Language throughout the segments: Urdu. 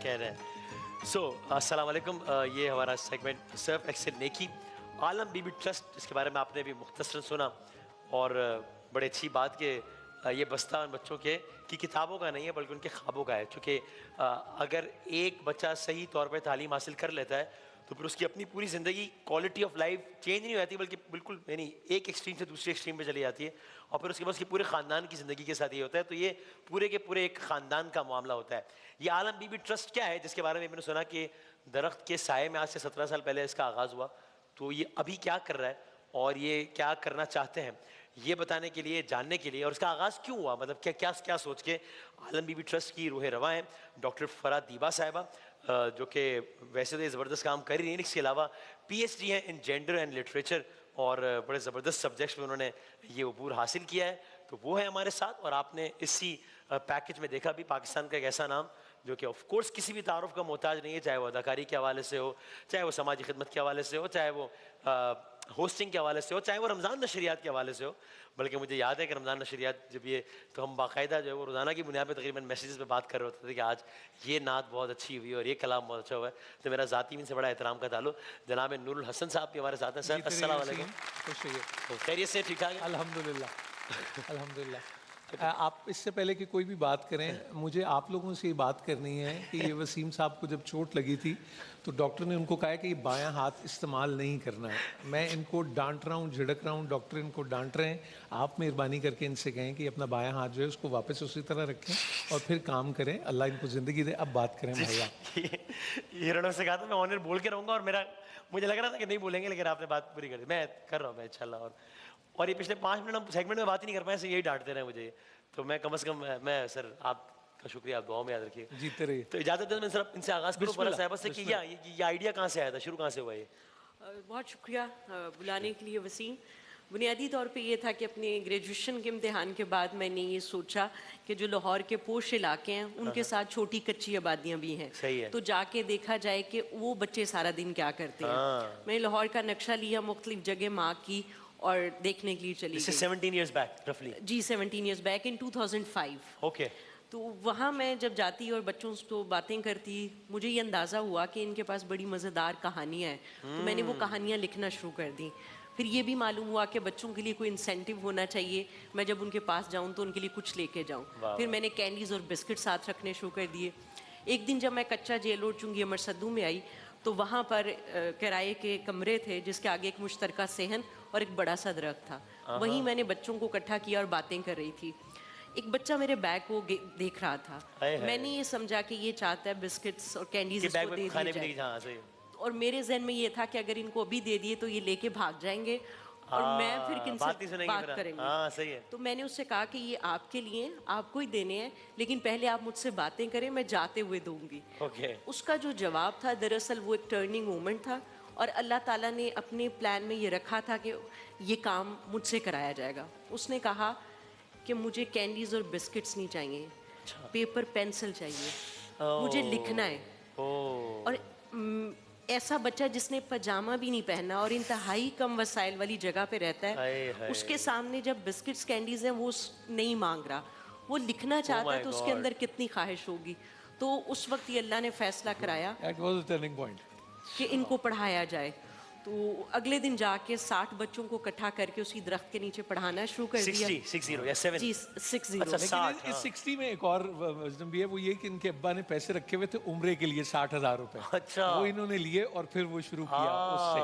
کہہ رہے ہیں. سو السلام علیکم. یہ ہمارا سیگمنٹ سرف ایکسل نیکی عالم بی بی ٹرسٹ، جس کے بارے میں آپ نے بھی مختصراً سنا، اور بڑی اچھی بات کہ یہ بستہ ان بچوں کی کتابوں کا نہیں ہے بلکہ ان کے خوابوں کا ہے. چونکہ اگر ایک بچہ صحیح طور پہ تعلیم حاصل کر لیتا ہے تو پھر اس کی اپنی پوری زندگی کوالٹی آف لائف چینج نہیں ہوتی، بلکہ بالکل یعنی ایک ایکسٹریم سے دوسرے ایکسٹریم پہ چلی جاتی ہے، اور پھر اس کے بعد اس کے پورے خاندان کی زندگی کے ساتھ یہ ہوتا ہے. تو یہ پورے کے پورے ایک خاندان کا معاملہ ہوتا ہے. یہ عالم بی بی ٹرسٹ کیا ہے، جس کے بارے میں نے سنا کہ درخت کے سائے میں آج سے 17 سال پہلے اس کا آغاز ہوا، تو یہ ابھی کیا کر رہا ہے اور یہ کیا کرنا چاہتے ہیں، یہ بتانے کے لیے، جاننے کے لیے، اور اس کا آغاز کیوں ہوا، مطلب کیا سوچ کے عالم بی بی ٹرسٹ کی روح رواں ہیں ڈاکٹر فرح دیبا صاحبہ، جو کہ ویسے تو یہ زبردست کام کر ہی نہیں، اس کے علاوہ پی ایچ ڈی ہیں ان جینڈر اینڈ لٹریچر، اور بڑے زبردست سبجیکٹس میں انہوں نے یہ عبور حاصل کیا ہے. تو وہ ہے ہمارے ساتھ، اور آپ نے اسی پیکج میں دیکھا بھی پاکستان کا ایک ایسا نام جو کہ آف کورس کسی بھی تعارف کا محتاج نہیں ہے، چاہے وہ اداکاری کے حوالے سے ہو، چاہے وہ سماجی خدمت کے حوالے سے ہو، چاہے وہ ہوسٹنگ کے حوالے سے ہو، چاہے وہ رمضان نشریات کے حوالے سے ہو. بلکہ مجھے یاد ہے کہ رمضان نشریات جب یہ تو ہم باقاعدہ جو ہے وہ روزانہ کی بنیاد پہ تقریباً میسیجز پہ بات کر رہے ہوتے تھے کہ آج یہ نعت بہت اچھی ہوئی اور یہ کلام بہت اچھا ہوا ہے. تو میرا ذاتی ان سے بڑا احترام کا تعلق. جناب نور الحسن صاحب بھی ہمارے ساتھ ہیں. سر السلام علیکم. خیریت سے؟ ٹھیک ٹھاک؟ الحمدللہ الحمدللہ. آپ اس سے پہلے کہ کوئی بھی بات کریں، مجھے آپ لوگوں سے یہ بات کرنی ہے کہ یہ وسیم صاحب کو جب چوٹ لگی تھی تو ڈاکٹر نے ان کو کہا ہے کہ یہ بایاں ہاتھ استعمال نہیں کرنا ہے. میں ان کو ڈانٹ رہا ہوں، جھڑک رہا ہوں، ڈاکٹر ان کو ڈانٹ رہے ہیں. آپ مہربانی کر کے ان سے کہیں کہ اپنا بایاں ہاتھ جو ہے اس کو واپس اسی طرح رکھیں اور پھر کام کریں. اللہ ان کو زندگی دے. اب بات کریں بھیا. یہ رنو سے کہا تھا میں آنر بول کے رہوں گا، اور مجھے لگ رہا تھا کہ نہیں بولیں گے، لیکن آپ نے بات پوری کر دی. میں کر رہا ہوں میں انشاءاللہ. اور یہ پچھلے 5 منٹ ہم سیگمنٹ میں بات ہی نہیں کر پائے، یہی ڈانٹتے رہے مجھے. تو میں کم از کم میں سر آپ کا شکریہ، آپ دعاؤں میں یاد رکھیے. جیتے رہیے. تو اجازت دیں میں صرف ان سے آغاز کروں فرح صاحبہ سے کہ یہ آئیڈیا کہاں سے آیا تھا، شروع کہاں سے ہوا یہ؟ بہت شکریہ بلانے کے لیے وسیم. بنیادی طور پہ یہ تھا کہ اپنے گریجویشن کے امتحان کے بعد میں نے یہ سوچا کہ جو لاہور کے پوش علاقے ہیں ان کے ساتھ چھوٹی کچی آبادیاں بھی ہیں، تو جا کے دیکھا جائے کہ وہ بچے سارا دن کیا کرتے ہیں. میں نے لاہور کا نقشہ لیا، مختلف جگہ مارک کی اور دیکھنے کے لیے چلی گئی. 17 years back roughly. جی 17 years back in 2005. اوکے. تو وہاں میں جب جاتی اور بچوں سے تو باتیں کرتی، مجھے یہ اندازہ ہوا کہ ان کے پاس بڑی مزیدار کہانیاں ہیں. تو میں نے وہ کہانیاں لکھنا شروع کر دیں. پھر یہ بھی معلوم ہوا کہ بچوں کے لیے کوئی انسینٹیو ہونا چاہیے، میں جب ان کے پاس جاؤں تو ان کے لیے کچھ لے کے جاؤں. پھر میں نے کینڈیز اور بسکٹ ساتھ رکھنے شروع کر دیے. ایک دن جب میں کچا جیل روڈ چونگی امر سدو میں آئی تو وہاں پر کرائے کے کمرے تھے جس کے آگے ایک مشترکہ صحن اور ایک بڑا سا درخت تھا. وہیں میں نے بچوں کو اکٹھا کیا اور باتیں کر رہی تھی. ایک بچہ میرے بیگ کو دیکھ رہا تھا. میں نے یہ سمجھا کہ یہ چاہتا ہے بسکٹس اور کینڈیز اس کو دے دی جائے، اور میرے ذہن میں یہ تھا کہ اگر ان کو ابھی دے دیے تو یہ لے کے بھاگ جائیں گے اور میں پھر کن سے بات کریں گے. تو میں نے اس سے کہا کہ یہ آپ کے لیے، آپ کو ہی دینے ہیں، لیکن پہلے آپ مجھ سے باتیں کریں، میں جاتے ہوئے دوں گی. اس کا جو جواب تھا دراصل وہ ایک ٹرننگ مومنٹ تھا، اور اللہ تعالیٰ نے اپنے پلان میں یہ رکھا تھا کہ یہ کام مجھ سے کرایا جائے گا. اس نے کہا کہ مجھے کینڈیز اور بسکٹس نہیں چاہیے، پیپر پینسل چاہیے، مجھے لکھنا ہے. اور ایسا بچہ جس نے پاجامہ بھی نہیں پہنا اور انتہائی کم وسائل والی جگہ پہ رہتا ہے، اس کے سامنے جب بسکٹس کینڈیز ہیں وہ نہیں مانگ رہا، وہ لکھنا چاہتا ہے، تو اس کے اندر کتنی خواہش ہوگی. تو اس وقت یہ اللہ نے فیصلہ کرایا کہ ان کو پڑھایا جائے. تو اگلے دن جا کے 60 بچوں کو اکٹھا کر کے اسی درخت کے نیچے پڑھانا شروع کر دیا. 60 جی 60. لیکن اس 60 میں ایک اور وزن بھی ہے، وہ یہ کہ ان کے ابا نے پیسے رکھے ہوئے تھے عمرے کے لیے 60,000 روپے. وہ انہوں نے لیے اور پھر وہ شروع کیا اس سے.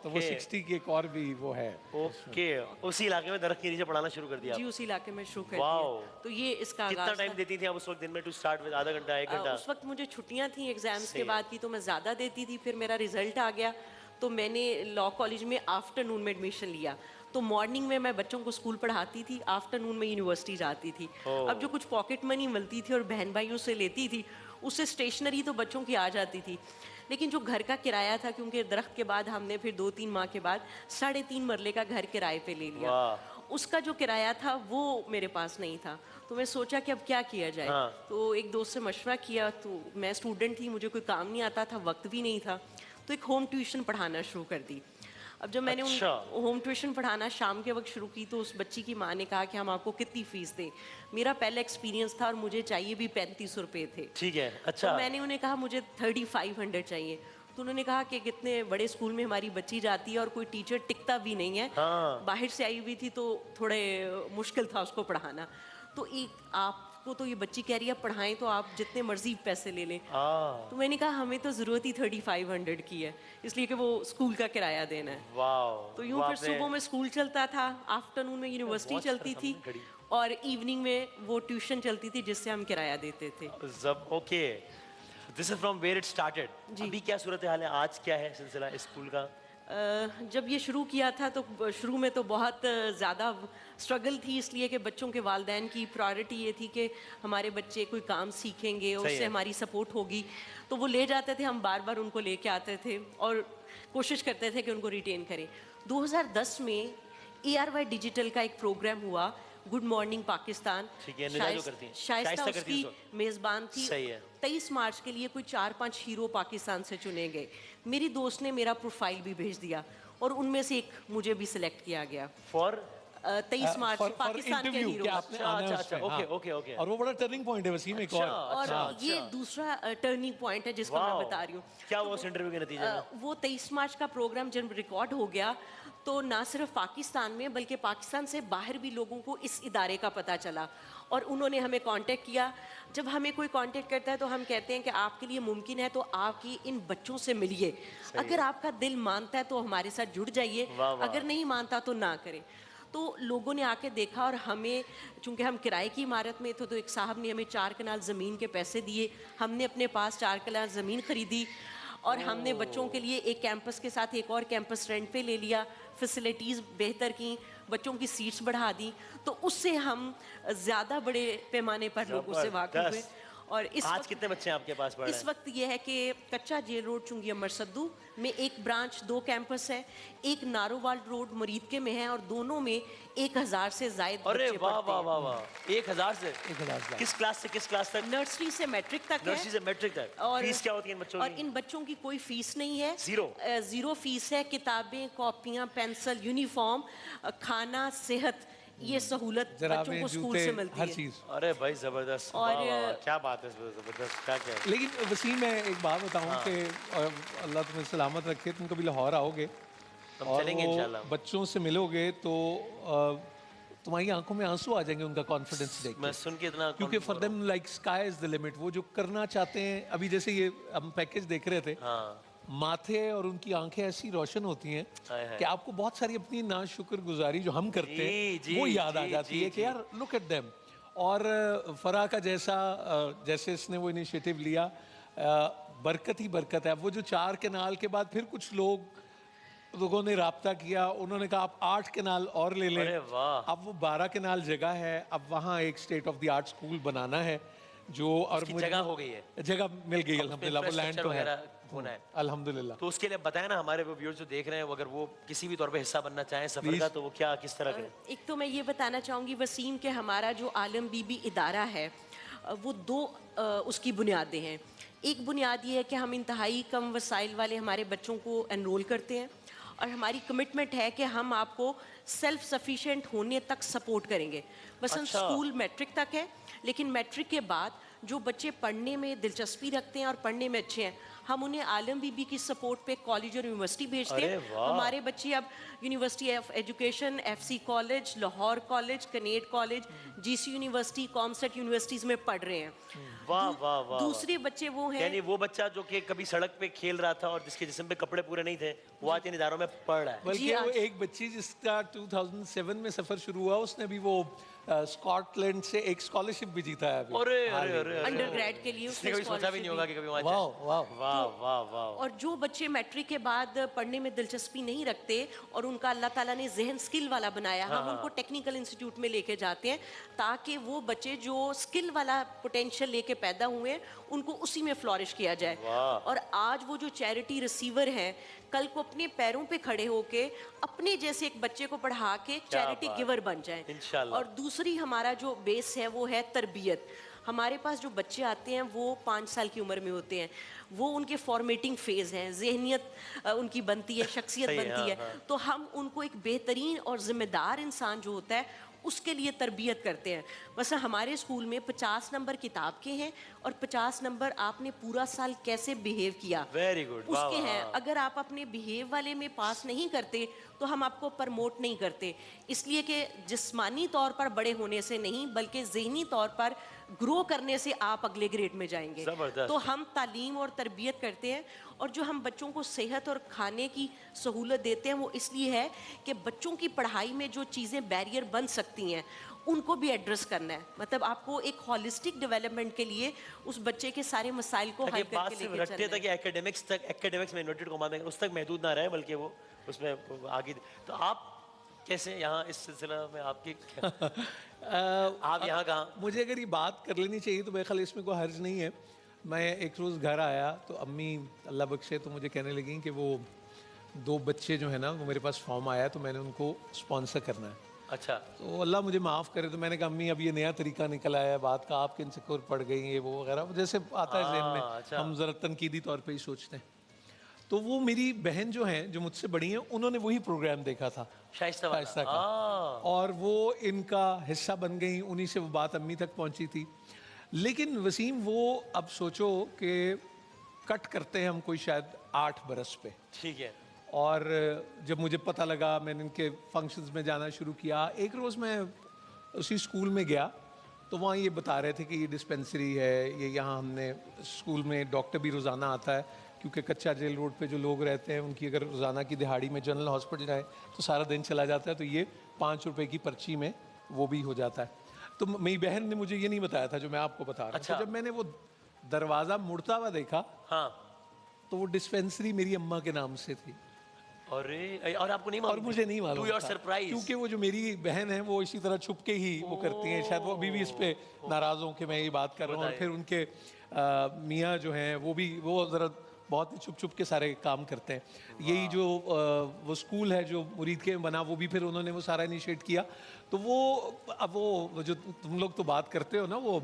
تو وہ 60 کی ایک اور بھی وہ ہے. اوکے. اسی علاقے میں درخت کے نیچے پڑھانا شروع کر دیا. جی اسی علاقے میں شروع کر دیا. تو یہ اس کا کتنا ٹائم دیتی تھی آپ اس وقت دن میں ٹو سٹارٹ ود؟ آدھا گھنٹہ، 1 گھنٹہ؟ اس وقت مجھے چھٹیاں تھیں ایگزامس کے بعد کی، تو میں زیادہ دیتی تھی. پھر میرا رزلٹ آ گیا تو میں نے لاء کالج میں آفٹر نون میں ایڈمیشن لیا. تو مارننگ میں بچوں کو اسکول پڑھاتی تھی، آفٹر نون میں یونیورسٹی جاتی تھی. اب جو کچھ پاکٹ منی ملتی تھی اور بہن بھائیوں سے لیتی تھی، اس سے اسٹیشنری تو بچوں کی آ جاتی تھی. لیکن جو گھر کا کرایہ تھا، کیونکہ درخت کے بعد ہم نے پھر 2-3 ماہ کے بعد 3.5 مرلے کا گھر کرائے پہ لے لیا. اس کا جو کرایہ تھا وہ میرے پاس نہیں تھا. تو میں سوچا کہ اب کیا کیا جائے. تو ایک دوست سے مشورہ کیا. تو میں اسٹوڈنٹ تھی، مجھے کوئی کام نہیں آتا تھا، وقت بھی نہیں تھا، تو ایک ہوم ٹیوشن پڑھانا شروع کر دی. اب جب میں نے اچھا۔ ہوم ٹیوشن پڑھانا شام کے وقت شروع کی تو اس بچی کی ماں نے کہا کہ ہم آپ کو کتنی فیس دیں. میرا پہلا ایکسپیرینس تھا اور مجھے چاہیے بھی 3500 روپے تھے. ٹھیک ہے. تو اچھا. میں نے انہیں کہا مجھے 3500 چاہیے. تو انہوں نے کہا کہ کتنے بڑے اسکول میں ہماری بچی جاتی ہے اور کوئی ٹیچر ٹکتا بھی نہیں ہے, باہر سے آئی ہوئی تھی تو تھوڑے مشکل تھا اس کو پڑھانا. تو ایک آپ کو تو یہ بچی کہہ رہی ہے پڑھائیں تو آپ جتنے مرضی پیسے لے لیں. تو میں نے کہا ہمیں تو ضرورت ہی 3500 کی ہے, اس لیے کہ وہ اسکول کا کرایہ دینا ہے. واو. تو یوں پھر صبح میں اسکول چلتا تھا, آفٹر نون میں یونیورسٹی چلتی تھی, اور ایوننگ میں وہ ٹیوشن چلتی تھی جس سے ہم کرایہ دیتے تھے. Okay. This is from where it started. ابھی کیا صورتحال ہے, آج کیا ہے سلسلہ اسکول کا؟ جب یہ شروع کیا تھا تو شروع میں تو بہت زیادہ اسٹرگل تھی, اس لیے کہ بچوں کے والدین کی پرائرٹی یہ تھی کہ ہمارے بچے کوئی کام سیکھیں گے, اس سے ہماری سپورٹ ہوگی. تو وہ لے جاتے تھے, ہم بار بار ان کو لے کے آتے تھے اور کوشش کرتے تھے کہ ان کو ریٹین کریں. 2010 میں ARY ڈیجیٹل کا ایک پروگرام ہوا, گڈ مارننگ پاکستان. شائستہ اس کی میزبان تھی. 23 مارچ کے لیے کوئی 4-5 ہیرو پاکستان سے چنے گئے. میری دوست نے میرا پروفائل بھی بھیج دیا اور ان میں سے ایک مجھے بھی سلیکٹ کیا گیا فار 23 مارچ پاکستان کے ہیرو. اور وہ بڑا ٹرننگ پوائنٹ ہے وسیم, ایک اور یہ دوسرا ٹرننگ پوائنٹ ہے جس کو میں بتا رہی ہوں. کیا وہ اس انٹرویو کے نتیجے میں وہ 23 مارچ کا پروگرام جب ریکارڈ ہو گیا تو نہ صرف پاکستان میں بلکہ پاکستان سے باہر بھی لوگوں کو اس ادارے کا پتہ چلا اور انہوں نے ہمیں کانٹیکٹ کیا. جب ہمیں کوئی کانٹیکٹ کرتا ہے تو ہم کہتے ہیں کہ آپ کے لیے ممکن ہے تو آپ کی ان بچوں سے ملیے, اگر آپ کا دل مانتا ہے تو ہمارے ساتھ جڑ جائیے, اگر نہیں مانتا تو نہ کریں. تو لوگوں نے آ کے دیکھا اور ہمیں, چونکہ ہم کرائے کی عمارت میں تھے تو ایک صاحب نے ہمیں 4 کنال زمین کے پیسے دیے, ہم نے اپنے پاس 4 کنال زمین خریدی اور ہم نے بچوں کے لیے ایک کیمپس کے ساتھ ایک اور کیمپس رینٹ پہ لے لیا, فیسلٹیز بہتر کی, بچوں کی سیٹس بڑھا دی. تو اس سے ہم زیادہ بڑے پیمانے پر لوگوں سے واقف ہوئے. اور آج کتنے بچے ہیں آپ کے پاس پڑھ رہے ہیں؟ اس وقت یہ ہے کہ کچا جیل روڈ چنگی امر سدو میں ایک برانچ 2 کیمپس ہے, ایک نارووال روڈ مرید کے میں ہے اور دونوں میں 1000 سے زائد بچے پڑھتے ہیں. واہ واہ واہ واہ, 1000 سے کس کلاس سے کس کلاس تک؟ نرسری سے میٹرک تک ہے. نرسری سے میٹرک تک. فیس کیا ہوتی ہے ان بچوں کی؟ اور ان بچوں کی کوئی فیس نہیں ہے, زیرو فیس ہے. کتابیں, کاپیاں, پینسل, یونیفارم, کھانا, صحت, یہ سہولت بچوں کو اسکول سے ملتی ہے. ہر چیز. ارے بھائی زبردست, کیا بات ہے, زبردست. کیا کیا. لیکن وسیم میں ایک بات بتاؤں کہ اللہ تمہیں سلامت رکھے, تم کبھی لاہور آؤ گے اور بچوں سے ملو گے تو تمہاری آنکھوں میں آنسو آ جائیں گے ان کا کانفیڈنس دیکھ کے. میں سن کے اتنا, کیونکہ for them like sky is the limit. وہ جو کرنا چاہتے ہیں, ابھی جیسے یہ ہم پیکیج دیکھ رہے تھے, ماتھے اور ان کی آنکھیں ایسی روشن ہوتی ہیں کہ آپ کو بہت ساری اپنی ناشکر گزاری جو ہم کرتے ہیں وہ یاد آ جاتی ہے کہ یار لک ایٹ دیم. اور فرح کا جیسے اس نے وہ انیشیٹو لیا, برکت ہی برکت ہے. وہ جو 4 کنال کے بعد پھر کچھ لوگوں نے رابطہ کیا, انہوں نے کہا آپ 8 کنال اور لے لیں. اب وہ 12 کنال جگہ ہے, اب وہاں ایک state of the art school بنانا ہے جو, اور جگہ ہو گئی ہے, جگہ مل گئی الحمدللہ, وہ لینڈ تو ہے الحمدللہ. تو اس کے لیے بتائیں نا ہمارے وہ ویورز جو دیکھ رہے ہیں, اگر وہ کسی بھی طور پہ حصہ بننا چاہیں سفر کا تو وہ کیا کس طرح کریں؟ ایک تو میں یہ بتانا چاہوں گی وسیم کہ ہمارا جو عالم بی بی ادارہ ہے وہ 2 اس کی بنیادیں ہیں. ایک بنیاد یہ ہے کہ ہم انتہائی کم وسائل والے ہمارے بچوں کو انرول کرتے ہیں اور ہماری کمٹمنٹ ہے کہ ہم آپ کو سیلف سفیشینٹ ہونے تک سپورٹ کریں گے. مثلا اسکول میٹرک تک ہے, لیکن میٹرک کے بعد جو بچے پڑھنے میں دلچسپی رکھتے ہیں اور پڑھنے میں اچھے ہیں, ہم انہیں عالم بی بی کی سپورٹ پہ کالج اور یونیورسٹی بھیجتے ہیں. ہمارے بچے اب university of education, FC college, Lahore college, Kinnaird college, GC university, COMSATS universities میں پڑھ رہے ہیں. واہ واہ واہ. دوسرے بچے وہ ہیں, یعنی وہ بچہ جو کہ کبھی سڑک پہ کھیل رہا تھا اور جس کے جسم پہ کپڑے پورے نہیں تھے, وہ آج ان اداروں میں پڑھ رہا ہے. بلکہ وہ ایک بچی جس کا 2007 میں سفر شروع ہوا, اس نے بھی وہ اسکاٹ لینڈ سے ایک اسکالرشپ بھی جیتا ہے انڈر گریڈ کے لیے. اس نے کبھی سوچا بھی نہیں ہوگا کہ کبھی وہاں جائے. واہ واہ واہ. اور جو بچے میٹرک کے بعد پڑھنے میں دلچسپی نہیں رکھتے اور ان کا اللہ تعالیٰ نے ذہن اسکل والا بنایا, ہم ان کو ٹیکنیکل انسٹیٹیوٹ میں لے کے جاتے ہیں تاکہ وہ بچے جو اسکل والا پوٹینشیل لے کے پیدا ہوئے ہیں ان کو اسی میں فلورش کیا جائے. اور آج وہ جو چیریٹی ریسیور ہیں, کل کو اپنے پیروں پہ کھڑے ہو کے اپنے جیسے ایک بچے کو پڑھا کے چیریٹی گیور بن جائیں. اور دوسری ہمارا جو بیس ہے وہ ہے تربیت. ہمارے پاس جو بچے آتے ہیں وہ 5 سال کی عمر میں ہوتے ہیں, وہ ان کے فارمیٹنگ فیز ہیں, ذہنیت ان کی بنتی ہے, شخصیت بنتی ہے, تو ہم ان کو ایک بہترین اور ذمہ دار انسان جو ہوتا ہے اس کے لیے تربیت کرتے ہیں. مثلا ہمارے اسکول میں 50 نمبر کتاب کے ہیں اور 50 نمبر آپ نے پورا سال کیسے بیہیو کیا ویری گڈ, اس کے ہیں. اگر آپ اپنے بیہیو والے میں پاس نہیں کرتے تو ہم آپ کو پرموٹ نہیں کرتے, اس لیے کہ جسمانی طور پر بڑے ہونے سے نہیں بلکہ ذہنی طور پر گرو کرنے سے آپ اگلے گریڈ میں جائیں گے. تو ہم تعلیم اور تربیت کرتے ہیں, اور جو ہم بچوں کو صحت اور کھانے کی سہولت دیتے ہیں وہ اس لیے ہے کہ بچوں کی پڑھائی میں جو چیزیں بیریئر بن سکتی ہیں ان کو بھی ایڈریس کرنا ہے. مطلب آپ کو ایک ہولسٹک ڈیولپمنٹ کے لیے اس بچے کے سارے مسائل کو حل کر کے لے کے چلنا ہے. کہ ایکیڈمکس میں انورٹڈ کما اس تک محدود نہ رہے بلکہ وہ اس میں آگے. تو آپ کیسے یہاں اس سلسلہ میں آپ کی آپ یہاں کہاں؟ مجھے اگر یہ بات کر لینی چاہیے تو میرے خیال اس میں کوئی حرج نہیں ہے. میں ایک روز گھر آیا تو امی اللہ بخشے تو مجھے کہنے لگیں کہ وہ 2 بچے جو ہیں نا وہ میرے پاس فارم آیا تو میں نے ان کو اسپانسر کرنا ہے. اچھا, تو اللہ مجھے معاف کرے. تو میں نے کہا امی اب یہ نیا طریقہ نکل آیا ہے بات کا, آپ کے انسیکیور پڑ گئی ہیں یہ وہ وغیرہ, جیسے آتا ہے ذہن میں, ہم ذرا تنقیدی طور پہ ہی سوچتے ہیں. تو وہ میری بہن جو ہیں جو مجھ سے بڑی ہیں انہوں نے وہی پروگرام دیکھا تھا شائستہ کا, اور وہ ان کا حصہ بن گئی, انہی سے وہ بات امی تک پہنچی تھی. لیکن وسیم وہ اب سوچو کہ کٹ کرتے ہیں ہم کوئی شاید 8 برس پہ. ٹھیک ہے. اور جب مجھے پتہ لگا میں نے ان کے فنکشنز میں جانا شروع کیا. ایک روز میں اسی اسکول میں گیا تو وہاں یہ بتا رہے تھے کہ یہ ڈسپینسری ہے, یہ یہاں ہم نے اسکول میں ڈاکٹر بھی روزانہ آتا ہے کیونکہ کچا جیل روڈ پہ جو لوگ رہتے ہیں ان کی اگر روزانہ کی دہاڑی میں جنرل ہاسپٹل جائے تو سارا دن چلا جاتا ہے, تو یہ 5 روپے کی پرچی میں وہ بھی ہو جاتا ہے. تو میری بہن نے مجھے یہ نہیں بتایا تھا جو میں آپ کو بتا رہا ہوں. تو جب میں نے وہ دروازہ مڑتا ہوا دیکھا تو وہ ڈسپینسری میری اماں کے نام سے تھی. اور آپ کو نہیں معلوم؟ اور مجھے نہیں معلوم تھا کیونکہ وہ جو میری بہن ہے وہ اسی طرح چھپ کے ہی وہ کرتی ہیں. شاید وہ ابھی بھی اس پہ ناراض ہوں کہ میں یہ بات کر رہا ہوں. اور پھر ان کے میاں جو ہیں وہ بھی وہ ذرا بہت ہی چھپ چھپ کے سارے کام کرتے ہیں. یہی جو وہ اسکول ہے جو مرید کے بنا وہ بھی پھر انہوں نے وہ سارا انیشیٹ کیا. تو وہ اب وہ جو تم لوگ تو بات کرتے ہو نا وہ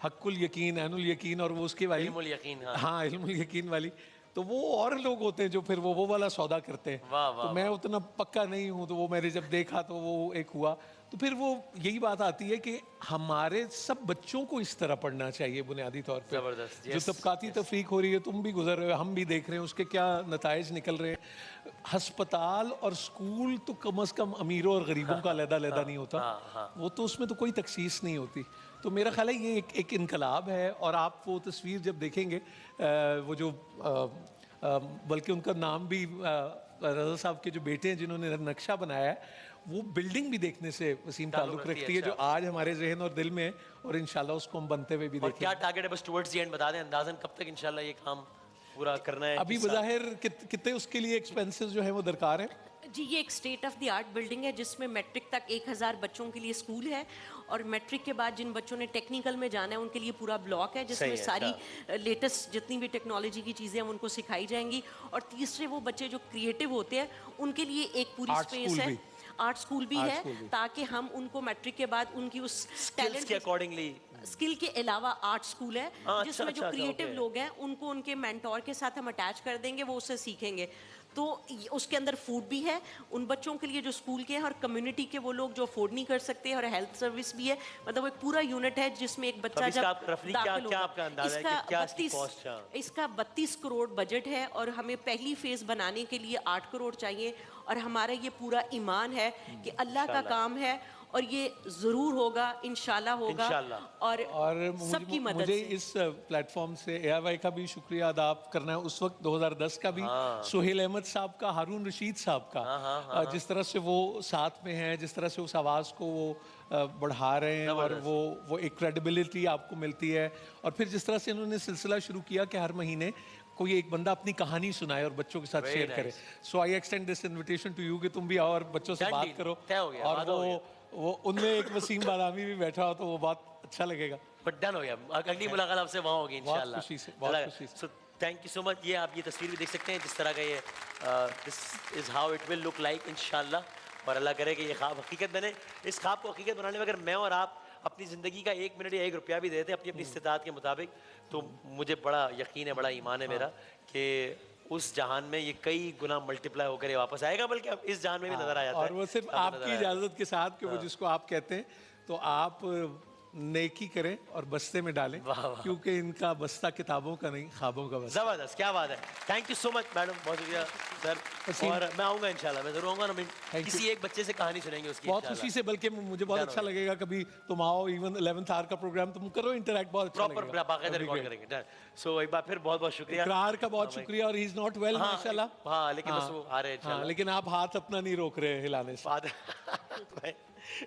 حق الیقین عین الیقین اور وہ اس کے والی علم الیقین, ہاں علم الیقین والی, تو وہ اور لوگ ہوتے ہیں جو پھر وہ والا سودا کرتے ہیں. تو میں اتنا پکا نہیں ہوں, تو وہ میں نے جب دیکھا تو وہ ایک ہوا. تو پھر وہ یہی بات آتی ہے کہ ہمارے سب بچوں کو اس طرح پڑھنا چاہیے بنیادی طور پہ. جو طبقاتی تفریق ہو رہی ہے تم بھی گزر رہے ہو, ہم بھی دیکھ رہے ہیں اس کے کیا نتائج نکل رہے ہیں. ہسپتال اور اسکول تو کم از کم امیروں اور غریبوں کا علیحدہ علیحدہ نہیں ہوتا, وہ تو اس میں تو کوئی تخصیص نہیں ہوتی. تو میرا خیال ہے یہ ایک انقلاب ہے. اور آپ وہ تصویر جب دیکھیں گے وہ جو بلکہ ان کا نام بھی رضا صاحب کے جو بیٹے ہیں جنہوں نے نقشہ بنایا ہے, وہ بلڈنگ بھی دیکھنے سے وسیم تعلق رکھتی ہے جو آج ہمارے ذہن اور دل میں ہے, اور انشاءاللہ اس کو ہم بنتے ہوئے بھی دیکھیں. اور کیا ٹارگیٹ ہے بس ٹورڈز دی اینڈ بتا دیں اندازاً کب تک انشاءاللہ یہ کام پورا کرنا ہے؟ ابھی بظاہر کتنے اس کے لیے ایکسپینسز جو ہیں وہ درکار ہیں؟ جی یہ ایک state of the art building ہے جس میں میٹرک تک 1000 بچوں کے لیے اسکول ہے, اور میٹرک کے بعد جن بچوں نے ٹیکنیکل میں جانا ہے ان کے لیے پورا بلاک ہے جس میں ساری لیٹسٹ جتنی بھی ٹیکنالوجی کی چیزیں ہیں ان کو سکھائی جائیں گی. اور تیسرے وہ بچے جو کریٹو ہوتے ہیں ان کے لیے ایک پوری اسپیس ہے, آرٹ اسکول بھی ہے, تاکہ ہم ان کو میٹرک کے بعد ان کی اس ٹیلنٹ کے اکارڈنگلی اسکل کے علاوہ آرٹ اسکول ہے جس میں جو کریٹو لوگ ہیں ان کو ان کے مینٹور کے ساتھ ہم اٹیچ کر دیں گے, وہ اسے سیکھیں گے. تو اس کے اندر فوڈ بھی ہے ان بچوں کے لیے جو اسکول کے ہیں, اور کمیونٹی کے وہ لوگ جو افورڈ نہیں کر سکتے, اور ہیلتھ سروس بھی ہے. مطلب ایک پورا یونٹ ہے جس میں ایک بچہ جب داخل ہوگا, اس کا 32 کروڑ بجٹ ہے, اور ہمیں پہلی فیز بنانے کے لیے 8 کروڑ چاہیے. اور ہمارا یہ پورا ایمان ہے کہ اللہ کا کام ہے اور یہ ضرور ہوگا, انشاءاللہ ہوگا. اور سب کی مدد مجھے اس پلیٹ فارم سے اے آئی وائی کا بھی شکریہ ادا کرنا ہے. اس وقت 2010 کا بھی سہیل احمد صاحب کا, ہارون رشید صاحب کا, جس طرح سے وہ ساتھ میں ہیں, جس طرح سے اس آواز کو وہ بڑھا رہے ہیں, اور وہ ایک کریڈیبلٹی آپ کو ملتی ہے. اور پھر جس طرح سے انہوں نے سلسلہ شروع کیا کہ ہر مہینے کوئی ایک بندہ اپنی کہانی سنائے اور بچوں کے ساتھ شیئر کرے. So I extend this invitation to you کہ تم بھی آؤ اور بچوں سے بات کرو. اور وہ ان میں ایک وسیم بالامی بھی بیٹھا ہو تو وہ بات اچھا لگے گا. بٹ ڈن ہو گیا, اگلی ملاقات آپ سے وہاں ہوگی انشاءاللہ. بہت خوشی سے, بہت خوشی سے. تھینک یو سو مچ. یہ آپ یہ تصویر بھی دیکھ سکتے ہیں جس طرح کا یہ this is how it will look like انشاءاللہ. اور اللہ کرے کہ یہ خواب حقیقت بنے. اس خواب کو حقیقت بنانے میں اگر میں اور آپ اپنی زندگی کا 1 منٹ یا 1 روپیہ بھی دیتے ہیں اپنی اپنی استطاعت کے مطابق, تو مجھے بڑا یقین ہے, بڑا ایمان ہے میرا کہ اس جہان میں یہ کئی گنا ملٹیپلائی ہو کر یہ واپس آئے گا, بلکہ اب اس جہان میں بھی نظر آ جاتا ہے. اور وہ صرف آپ کی اجازت کے ساتھ کہ وہ جس کو آپ کہتے ہیں, تو آپ نیکی کریں اور بستے میں ڈالیں, کیونکہ ان کا بستہ کتابوں کا نہیں, خوابوں کا بستہ. زبردست, کیا بات ہے. Thank you so much madam, بہت شکریہ سر. اور میں آؤں گا انشاءاللہ, میں ضرور آؤں گا. کسی ایک بچے سے کہانی سنیں گے اس کی بہت خوشی سے, بلکہ مجھے بہت اچھا لگے گا کبھی تم آؤ, ایون 11th آور کا پروگرام تم کرو, انٹریکٹ بہت اچھا لگے گا. پراپر باقاعدہ ریکارڈ کریں گے. سو ایک بار پھر بہت بہت شکریہ. اقرار کا بہت شکریہ, اور ہی از ناٹ ویل ماشاءاللہ. ہاں لیکن بس وہ آ رہے ہیں انشاءاللہ. لیکن آپ ہاتھ اپنا نہیں روک رہے ہلانے سے.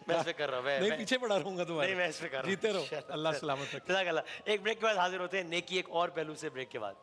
میں اس پہ کر رہا ہوں, نہیں پیچھے پڑا رہوں گا تمہارے. نہیں میں اس پہ کر رہا ہوں. جیتے رہو, اللہ سلامت رکھے. جزاک اللہ. ایک بریک کے بعد حاضر ہوتے ہیں نیکی ایک اور پہلو سے, بریک کے بعد.